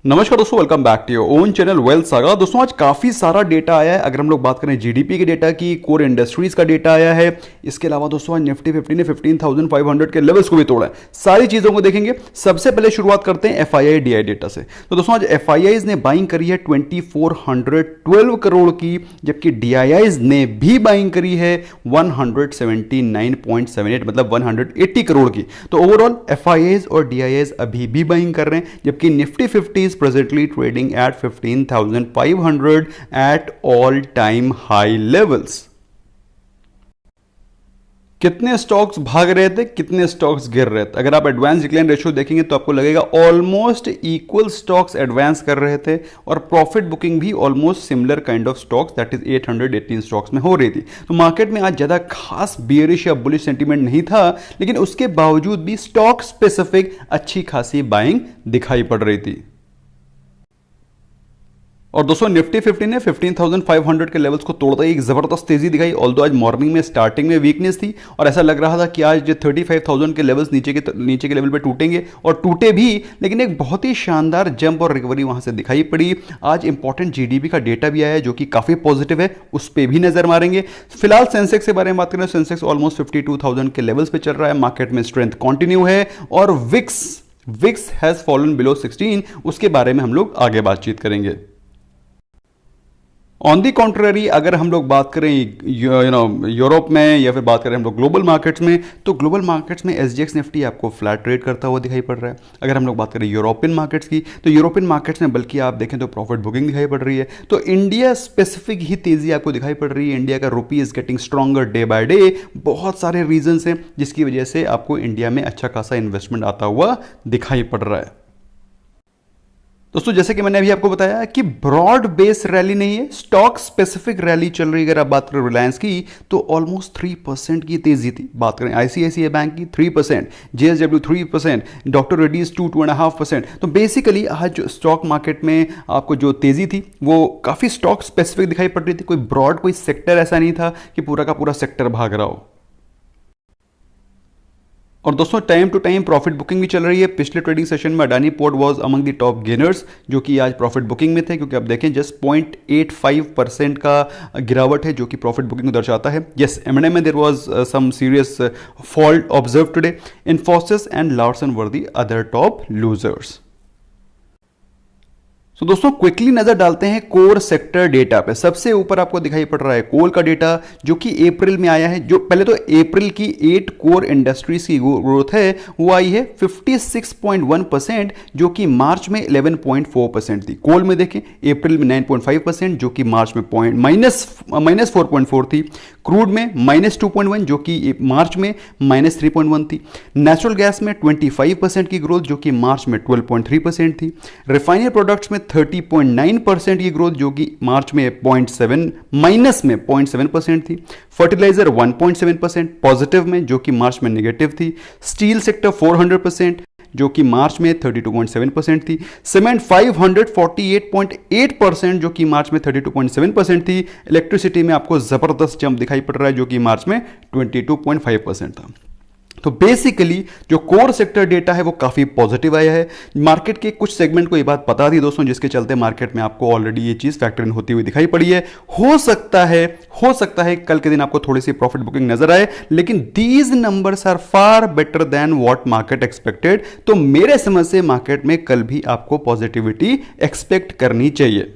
नमस्कार दोस्तों, welcome back to your own channel Wealth Saga. दोस्तों आज काफ़ी सारा डेटा आया है। अगर हम लोग बात करें जीडीपी के डेटा की, कोर इंडस्ट्रीज का डेटा आया है। इसके अलावा दोस्तों आज निफ्टी 50 ने 15,500 के लेवल्स को भी तोड़ा है। सारी चीज़ों को देखेंगे। सबसे पहले शुरुआत करते हैं एफआईआई डीआई डेटा से। तो दोस्तों आज एफआईआईज ने बाइंग करी है 2412 करोड़ की, जबकि डीआईआईज ने भी बाइंग करी है 179.78 मतलब 180 करोड़ की। तो ओवरऑल एफआईआईज और डीआईआईज अभी भी बाइंग कर रहे हैं, जबकि Nifty 50 is presently trading at 15,500 at all time high levels। कितने स्टॉक्स भाग रहे थे, कितने स्टॉक्स गिर रहे थे? अगर आप एडवांस डिक्लाइन रेशियो देखेंगे तो आपको लगेगा ऑलमोस्ट इक्वल स्टॉक्स एडवांस कर रहे थे और प्रॉफिट बुकिंग भी almost similar kind of stocks that is 818 stocks में हो रही थी। तो मार्केट में आज ज्यादा खास बियरिश या बुलिश सेंटीमेंट नहीं था, लेकिन उसके बावजूद भी स्टॉक स्पेसिफिक अच्छी खासी बाइंग दिखाई पड़ रही थी। और दोस्तों निफ्टी 50 ने 15,500 के लेवल्स को तोड़ते ही एक जबरदस्त तेजी दिखाई। ऑल्दो आज मॉर्निंग में स्टार्टिंग में वीकनेस थी और ऐसा लग रहा था कि आज 35,000 के लेवल्स नीचे के लेवल पे टूटेंगे, और टूटे भी, लेकिन एक बहुत ही शानदार जंप और रिकवरी वहां से दिखाई पड़ी। आज इंपॉर्टेंट जीडीपी का डेटा भी आया है जो कि काफी पॉजिटिव है, उस पर भी नजर मारेंगे। फिलहाल सेंसेक्स के बारे में बात करें, सेंसेक्स ऑलमोस्ट 52,000 के लेवल्स पे चल रहा है। मार्केट में स्ट्रेंथ कंटिन्यू है और विक्स हैज फॉलन बिलो 16, उसके बारे में हम लोग आगे बातचीत करेंगे। ऑन दी कॉन्ट्ररी अगर हम लोग बात करें यूरोप में या फिर बात करें हम लोग ग्लोबल मार्केट्स में, तो ग्लोबल मार्केट्स में एसजीएक्स निफ्टी आपको फ्लैट ट्रेड करता हुआ दिखाई पड़ रहा है। अगर हम लोग बात करें यूरोपियन मार्केट्स की, तो यूरोपियन मार्केट्स में बल्कि आप देखें तो प्रॉफिट बुकिंग दिखाई पड़ रही है। तो इंडिया स्पेसिफिक ही तेजी आपको दिखाई पड़ रही है। इंडिया का रुपी is getting stronger day by day. बहुत सारे रीजन हैं जिसकी वजह से आपको इंडिया में अच्छा खासा इन्वेस्टमेंट आता हुआ दिखाई पड़ रहा है। दोस्तों जैसे कि मैंने अभी आपको बताया कि ब्रॉड बेस रैली नहीं है, स्टॉक स्पेसिफिक रैली चल रही है। अगर आप बात करें रिलायंस की तो ऑलमोस्ट 3% की तेजी थी। बात करें आईसीआईसीआई बैंक की 3%, जेएसडब्ल्यू 3%, डॉक्टर रेड्डीज 2.5%। तो बेसिकली आज स्टॉक मार्केट में आपको जो तेजी थी वो काफी स्टॉक स्पेसिफिक दिखाई पड़ रही थी। कोई ब्रॉड कोई सेक्टर ऐसा नहीं था कि पूरा का पूरा सेक्टर भाग रहा हो। और दोस्तों time to time profit booking भी चल रही है। पिछले ट्रेडिंग सेशन में Adani port was among the top gainers, जो कि आज प्रॉफिट बुकिंग में थे, क्योंकि आप देखें जस्ट 0.85% का गिरावट है जो कि प्रॉफिट बुकिंग को दर्शाता है। यस, एमएनएम में there was some serious fault observe today. Infosys and Larsen were the other top losers. तो दोस्तों क्विकली नजर डालते हैं कोर सेक्टर डेटा पे। सबसे ऊपर आपको दिखाई पड़ रहा है कोल का डेटा जो कि अप्रैल में आया है। जो पहले तो अप्रैल की 8 कोर इंडस्ट्रीज की ग्रोथ है वो आई है 56.1%, जो कि मार्च में 11.4% थी। कोल में देखें अप्रैल में 9.5%, जो कि मार्च में माइनस 4.4 थी। क्रूड में -2.1, जो कि मार्च में -3.1 थी। नेचुरल गैस में 25% की ग्रोथ, जो कि मार्च में 12.3% थी। रिफाइनरी प्रोडक्ट्स में 30.9% की ग्रोथ, जो कि मार्च में -0.7% थी। फर्टिलाइजर 1.7% पॉजिटिव में, जो कि मार्च में नेगेटिव थी। स्टील सेक्टर 400%, जो कि मार्च में 32.7% थी। सीमेंट 548.8%, जो कि मार्च में 32.7% थी। इलेक्ट्रिसिटी में आपको जबरदस्त जंप दिखाई पड़ रहा है, जो कि मार्च में 22.5% था। तो बेसिकली जो कोर सेक्टर डेटा है वो काफी पॉजिटिव आया है। मार्केट के कुछ सेगमेंट को ये बात पता थी दोस्तों, जिसके चलते मार्केट में आपको ऑलरेडी ये चीज फैक्टर इन होती हुई दिखाई पड़ी है। हो सकता है कल के दिन आपको थोड़ी सी प्रॉफिट बुकिंग नजर आए, लेकिन these numbers are far better than what market expected. तो मेरे समझ से मार्केट में कल भी आपको पॉजिटिविटी एक्सपेक्ट करनी चाहिए।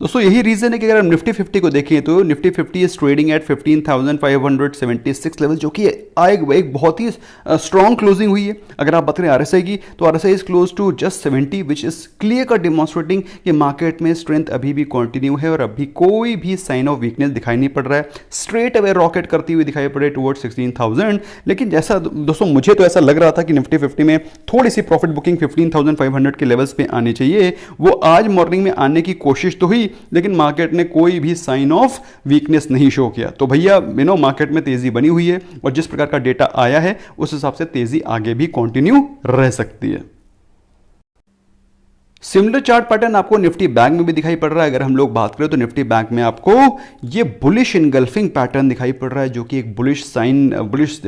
दोस्तों यही रीजन है कि अगर हम निफ्टी 50 को देखें तो Nifty 50 is trading at 15,576 level, जो कि एक बहुत ही स्ट्रॉन्ग क्लोजिंग हुई है। अगर आप बात करें आरएसआई की, तो RSI is close to just 70, which is clear cut demonstrating कि मार्केट में स्ट्रेंथ अभी भी कंटिन्यू है और अभी कोई भी साइन ऑफ वीकनेस दिखाई नहीं पड़ रहा है। स्ट्रेट अवे रॉकेट करती हुई दिखाई पड़ रही है टुवर्ड्स 16,000। लेकिन जैसा दोस्तों मुझे तो ऐसा लग रहा था कि निफ्टी 50 में थोड़ी सी प्रॉफिट बुकिंग 15,500 के लेवल्स पे आनी चाहिए, वो आज मॉर्निंग में आने की कोशिश तो हुई, लेकिन मार्केट ने कोई भी साइन ऑफ वीकनेस नहीं शो किया। तो भैया मार्केट में तेजी बनी हुई है और जिस प्रकार का डेटा आया है उस हिसाब से तेजी आगे भी कंटिन्यू रह सकती है। सिमिलर चार्ट पैटर्न आपको निफ्टी बैंक में भी दिखाई पड़ रहा है। अगर हम लोग बात करें तो निफ्टी बैंक में आपको ये बुलिश इनगल्फिंग पैटर्न दिखाई पड़ रहा है, जो कि एक बुलिश साइन बुलिश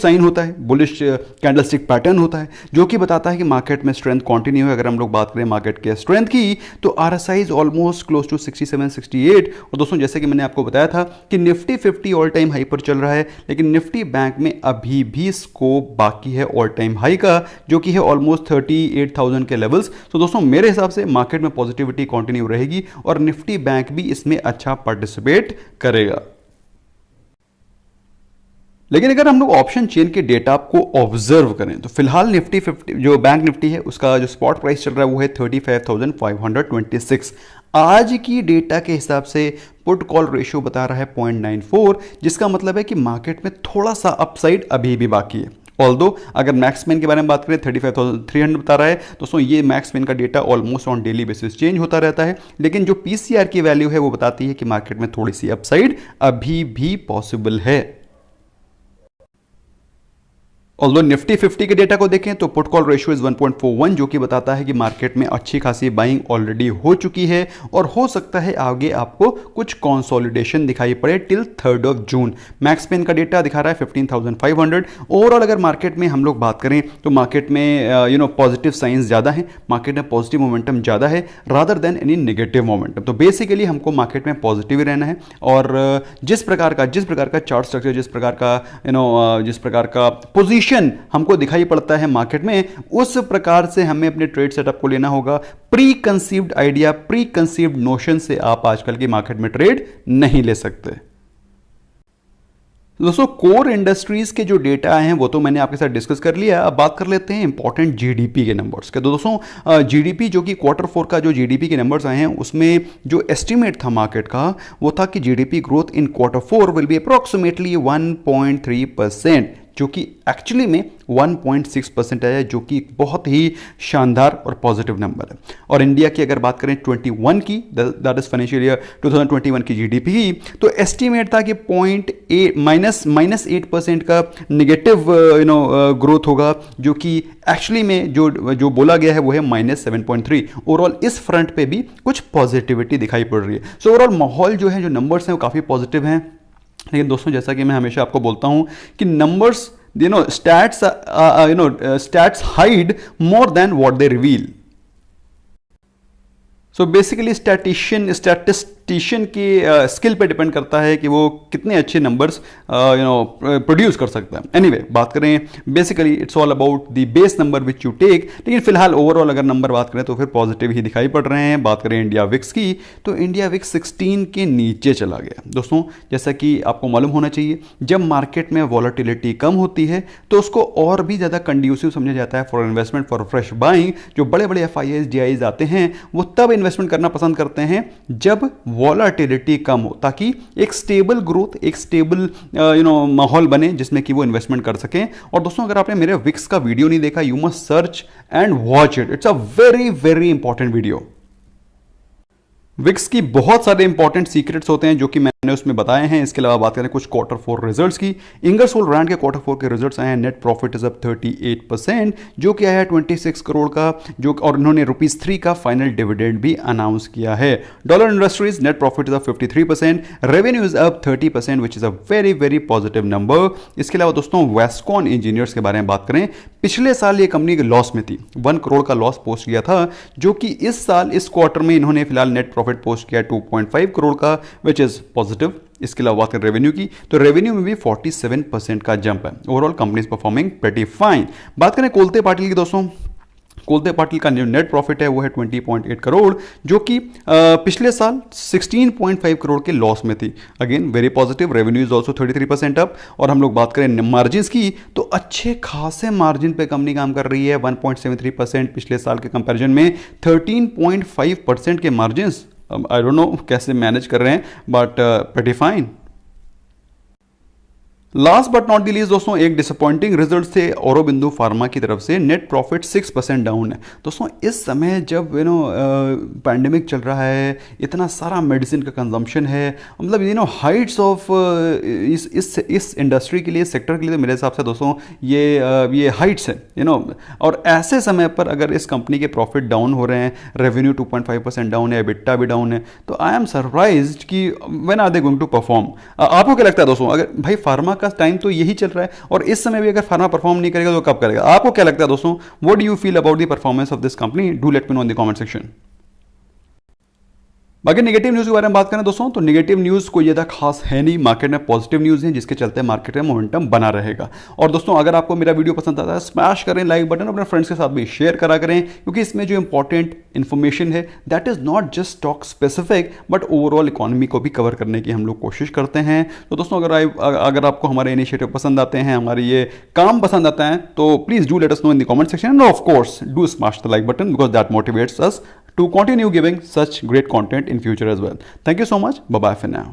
साइन होता है, बुलिश कैंडलस्टिक पैटर्न होता है, जो कि बताता है कि मार्केट में स्ट्रेंथ कंटिन्यू है। अगर हम लोग बात करें मार्केट के स्ट्रेंथ की तो RSI is almost close to 67 68। और दोस्तों जैसे कि मैंने आपको बताया था कि निफ्टी 50 ऑल टाइम हाई पर चल रहा है, लेकिन निफ्टी बैंक में अभी भी स्कोप बाकी है ऑल टाइम हाई का, जो कि है ऑलमोस्ट 38,000 के लेवल्स। तो दोस्तों मेरे हिसाब से मार्केट में पॉजिटिविटी कंटिन्यू रहेगी और निफ्टी बैंक भी इसमें अच्छा पार्टिसिपेट करेगा। लेकिन अगर हम लोग ऑप्शन चेन के डेटा को ऑब्जर्व करें तो फिलहाल निफ्टी 50 जो बैंक निफ्टी है उसका जो स्पॉट प्राइस चल रहा है वो है 35,526। आज की डेटा के हिसाब से पुट कॉल रेशियो बता रहा है 0.94, जिसका मतलब है कि मार्केट में थोड़ा सा अपसाइड अभी भी बाकी है। ऑल्दो अगर मैक्स पेन के बारे में बात करें 35,300 बता रहा है। दोस्तों ये मैक्स पेन का data almost on daily basis change होता रहता है, लेकिन जो पीसीआर की वैल्यू है वो बताती है कि मार्केट में थोड़ी सी अपसाइड अभी भी पॉसिबल है। ऑल्दो निफ्टी 50 के डेटा को देखें तो पुट कॉल रेशियो इज 1.41, जो कि बताता है कि मार्केट में अच्छी खासी बाइंग ऑलरेडी हो चुकी है और हो सकता है आगे आपको कुछ कंसोलिडेशन दिखाई पड़े टिल 3 जून। मैक्स पेन का डेटा दिखा रहा है 15,500। ओवरऑल अगर मार्केट में हम लोग बात करें तो मार्केट में पॉजिटिव साइंस ज़्यादा है, मार्केट में पॉजिटिव मोमेंटम ज़्यादा है rather than any negative momentum. तो बेसिकली हमको मार्केट में पॉजिटिव ही रहना है और जिस प्रकार का चार्ट स्ट्रक्चर, जिस प्रकार का पोजीशन हमको दिखाई पड़ता है मार्केट में, उस प्रकार से हमें अपने ट्रेड सेटअप को लेना होगा। Pre conceived idea, pre conceived notion से आप आजकल की मार्केट में ट्रेड नहीं ले सकते। दोस्तों कोर इंडस्ट्रीज के जो डेटा हैं वो तो मैंने आपके साथ डिस्कस कर लिया। अब बात कर लेते हैं इंपॉर्टेंट जीडीपी के नंबर्स के। तो दोस्तों जीडीपी जो कि Q4 का जो जीडीपी के नंबर्स आए हैं उसमें जो एस्टिमेट था मार्केट का वो था कि GDP growth in Q4 will be approximately 1.3%, जो कि एक्चुअली में 1.6% आया, जो कि बहुत ही शानदार और पॉजिटिव नंबर है। और इंडिया की अगर बात करें 21 की, दैट इज फाइनेंशियल ईयर 2021 की जीडीपी की, तो एस्टिमेट था कि -8% का नेगेटिव ग्रोथ होगा, जो कि एक्चुअली में जो बोला गया है वो है -7.3। ओवरऑल इस फ्रंट पे भी कुछ पॉजिटिविटी दिखाई पड़ रही है। सो ओवरऑल माहौल जो है, जो नंबर्स हैं वो काफ़ी पॉजिटिव हैं। लेकिन दोस्तों जैसा कि मैं हमेशा आपको बोलता हूं कि numbers stats hide more than what they reveal. So basically statistician की स्किल पे डिपेंड करता है कि वो कितने अच्छे नंबर्स प्रोड्यूस कर सकता है। एनीवे बात करें basically it's all about the base number which you take. लेकिन फिलहाल ओवरऑल अगर नंबर बात करें तो फिर पॉजिटिव ही दिखाई पड़ रहे हैं। बात करें इंडिया विक्स की तो इंडिया विक्स 16 के नीचे चला गया। दोस्तों जैसा कि आपको मालूम होना चाहिए, जब मार्केट में वॉलेटिलिटी कम होती है तो उसको और भी ज़्यादा कंड्यूसिव समझा जाता है for investment, for fresh buying. जो बड़े बड़े FIIs DIs आते हैं वो तब इन्वेस्टमेंट करना पसंद करते हैं जब वॉलेटिलिटी कम हो, ताकि एक स्टेबल ग्रोथ, एक स्टेबल माहौल बने जिसमें कि वो इन्वेस्टमेंट कर सकें। और दोस्तों अगर आपने मेरे विक्स का वीडियो नहीं देखा, you must search and watch it, it's a very very important video. Wicks की बहुत सारे इंपॉर्टेंट सीक्रेट्स होते हैं जो कि मैंने उसमें बताए हैं। इसके अलावा बात करें कुछ Q4 रिजल्ट्स की, इंगरसोल ब्रांड के Q4 के रिजल्ट्स आए हैं। नेट प्रॉफिट इज अप 38%, जो कि आया है 26 करोड़ का, जो और इन्होंने ₹3 का फाइनल डिविडेंड भी अनाउंस किया है। Dollar industries net profit is up 53%, revenue is up 30%, which is a very very positive number. इसके अलावा दोस्तों वेस्कॉन इंजीनियर्स के बारे में बात करें, पिछले साल ये कंपनी के लॉस में थी, 1 करोड़ का लॉस पोस्ट किया था, जो कि इस साल इस क्वार्टर में इन्होंने फिलहाल नेट प्रॉफिट पोस्ट किया 2.5 करोड़ का, विच इज पॉजिटिव। इसके अलावा बात करें रेवेन्यू की तो रेवेन्यू में भी 47% का जंप है। Overall company is performing pretty fine. बात करें कोलते पाटिल की, दोस्तों कोलते पाटिल का जो नेट प्रॉफिट है वो है 20.8 करोड़, जो कि पिछले साल 16.5 करोड़ के लॉस में थी। Again very positive. Revenue is also 33% up. और हम लोग बात करें मार्जिन की तो अच्छे खासे मार्जिन पे कंपनी काम कर रही है, 1.73% पिछले साल के कंपैरिजन में 13.5% के मार्जिन। आई डोंट नो कैसे मैनेज कर रहे हैं, but pretty fine. Last but not the least दोस्तों, एक डिसअपॉइंटिंग रिजल्ट थे औरोबिंदो फार्मा की तरफ से। नेट प्रॉफिट 6% डाउन है दोस्तों। इस समय जब पैंडेमिक चल रहा है, इतना सारा मेडिसिन का कंजम्पशन है, मतलब हाइट्स ऑफ इस इंडस्ट्री के लिए, सेक्टर के लिए, तो मेरे हिसाब से दोस्तों ये हाइट्स है और ऐसे समय पर अगर इस कंपनी के प्रॉफिट डाउन हो रहे हैं, रेवेन्यू 2.5% डाउन है, एबिटा भी डाउन है, तो आई एम सरप्राइज्ड कि when are they going to perform. आपको क्या लगता है दोस्तों, अगर भाई फार्मा का टाइम तो यही चल रहा है और इस समय भी अगर फार्मा परफॉर्म नहीं करेगा तो कब करेगा? आपको क्या लगता है दोस्तों, what do you feel about the performance of this company? Do let me know in the comment section. बाकी नेगेटिव न्यूज़ के बारे में बात करें दोस्तों, तो नेगेटिव न्यूज़ कोई ज़्यादा खास है नहीं, मार्केट में पॉजिटिव न्यूज़ है जिसके चलते मार्केट में मोमेंटम बना रहेगा। और दोस्तों अगर आपको मेरा वीडियो पसंद आता है, स्मैश करें लाइक बटन, अपने फ्रेंड्स के साथ भी शेयर करा करें, क्योंकि इसमें जो इंपॉर्टेंट इन्फॉर्मेशन है that is not just stock specific but overall economy को भी कवर करने की हम लोग कोशिश करते हैं। तो दोस्तों अगर आपको हमारे इनिशिएटिव पसंद आते हैं, हमारे ये काम पसंद आता है, तो please do let us know in the comment section end of course do smash the like button because that motivates us to continue giving such great content in future as well. Thank you so much. Bye bye for now.